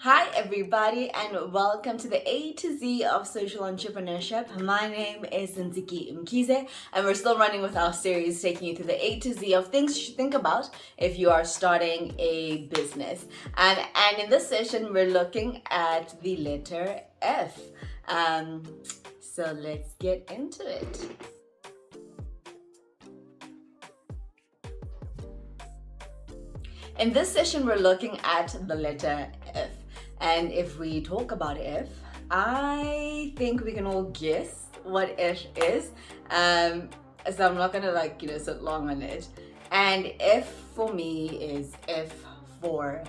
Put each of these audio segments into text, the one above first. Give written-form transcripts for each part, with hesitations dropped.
Hi everybody and welcome to the A to Z of social entrepreneurship. My name is Nziki Mkize and we're still running with our series taking you through the A to Z of things you should think about if you are starting a business. And in this session we're looking at the letter F. So let's get into it. In this session we're looking at the letter F. And if we talk about F, I think we can all guess what F is. So I'm not gonna sit long on it. And F for me is F for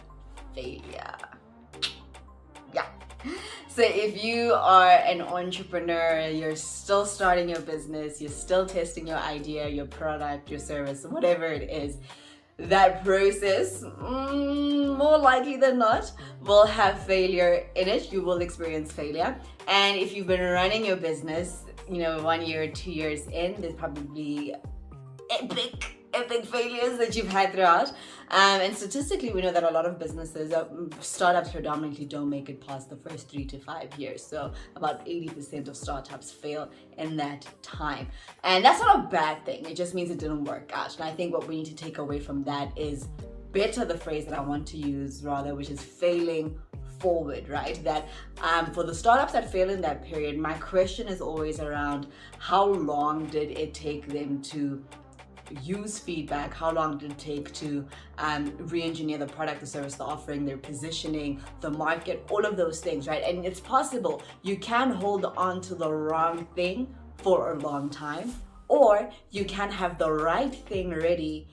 failure. Yeah. So if you are an entrepreneur, you're still starting your business, you're still testing your idea, your product, your service, whatever it is, that process, more likely than not, will have failure in it. You will experience failure. And if you've been running your business, 1 year, 2 years in, there's probably epic failures that you've had throughout. And statistically, we know that a lot of businesses, startups predominantly, don't make it past the first 3 to 5 years. So about 80% of startups fail in that time. And that's not a bad thing. It just means it didn't work out. And I think what we need to take away from that is better the phrase that I want to use rather, which is failing forward, right? That for the startups that fail in that period, my question is always around how long did it take them to use feedback, how long did it take to re-engineer the product, the service, the offering, their positioning, the market, all of those things, right? And it's possible you can hold on to the wrong thing for a long time, or you can have the right thing ready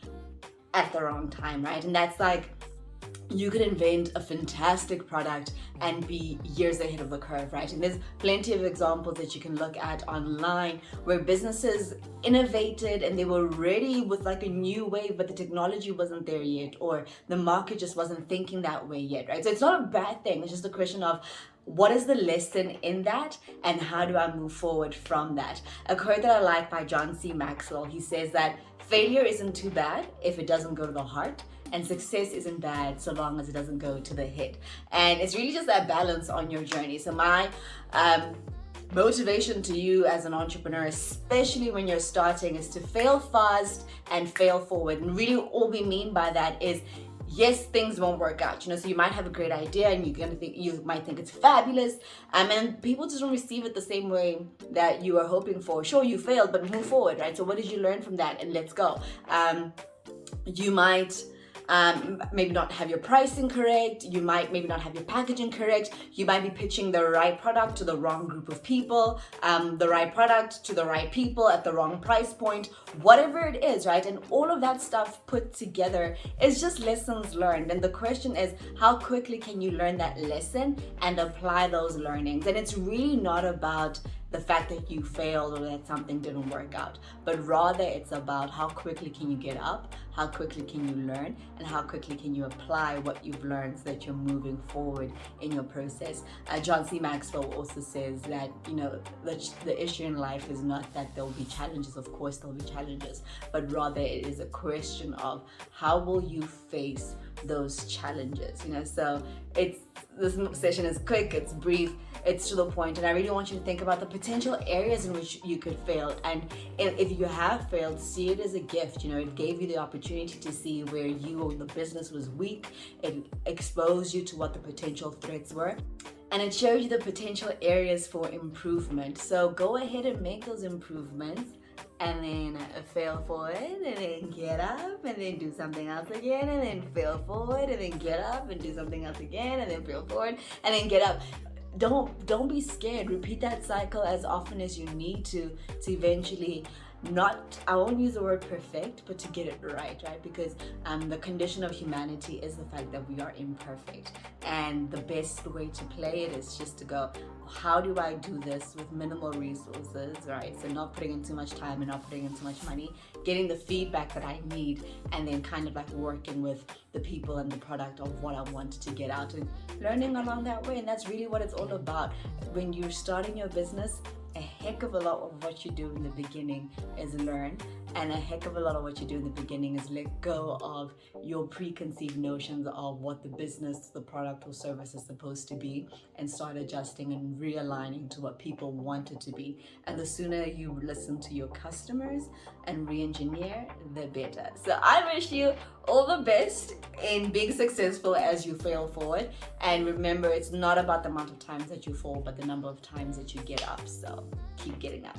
at the wrong time, right? And that's like, you could invent a fantastic product and be years ahead of the curve, right? And there's plenty of examples that you can look at online where businesses innovated and they were ready with like a new wave, but the technology wasn't there yet, or the market just wasn't thinking that way yet, right? So it's not a bad thing. It's just a question of what is the lesson in that and how do I move forward from that? A quote that I like by John C. Maxwell, he says that failure isn't too bad if it doesn't go to the heart, and success isn't bad so long as it doesn't go to the head. And it's really just that balance on your journey. So my motivation to you as an entrepreneur, especially when you're starting, is to fail fast and fail forward. And really all we mean by that is, yes, things won't work out. So you might have a great idea and you might think it's fabulous, and people just don't receive it the same way that you are hoping for. Sure, you failed, but move forward, right? So what did you learn from that? And let's go. You might maybe not have your pricing correct. You might maybe not have your packaging correct. You might be pitching the right product to the wrong group of people, the right product to the right people at the wrong price point, whatever it is, right? And all of that stuff put together is just lessons learned. And the question is, how quickly can you learn that lesson and apply those learnings? And it's really not about the fact that you failed or that something didn't work out, but rather it's about how quickly can you get up, how quickly can you learn, and how quickly can you apply what you've learned so that you're moving forward in your process. John C. Maxwell also says that the issue in life is not that there will be challenges. Of course there will be challenges, but rather it is a question of how will you face those challenges. So this session is quick, it's brief, it's to the point, and I really want you to think about the potential areas in which you could fail. And if you have failed, see it as a gift. It gave you the opportunity to see where you or the business was weak. It exposed you to what the potential threats were, and it showed you the potential areas for improvement. So go ahead and make those improvements, and then fail forward, and then get up, and then do something else again, and then fail forward, and then get up and do something else again, and then fail forward, and then get up. Don't be scared. Repeat that cycle as often as you need to eventually I won't use the word perfect, but to get it right? Because the condition of humanity is the fact that we are imperfect. And the best way to play it is just to go, how do I do this with minimal resources, right? So not putting in too much time and not putting in too much money, getting the feedback that I need, and then kind of like working with the people and the product of what I want to get out and learning along that way. And that's really what it's all about. When you're starting your business, a heck of a lot of what you do in the beginning is learn, And a heck of a lot of what you do in the beginning is let go of your preconceived notions of what the business, the product or service is supposed to be, and start adjusting and realigning to what people want it to be. And the sooner you listen to your customers and re-engineer, the better. So I wish you all the best in being successful as you fail forward. And remember, it's not about the amount of times that you fall, but the number of times that you get up. So keep getting up.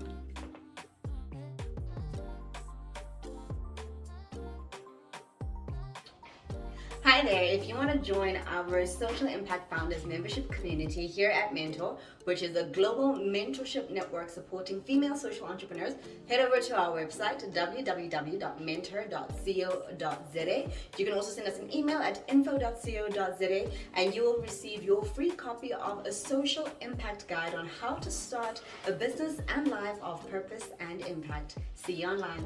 Hi there, if you want to join our Social Impact Founders membership community here at MentHer, which is a global mentorship network supporting female social entrepreneurs, head over to our website, www.menther.co.za. You can also send us an email at info.co.za, and you will receive your free copy of a social impact guide on how to start a business and life of purpose and impact. See you online.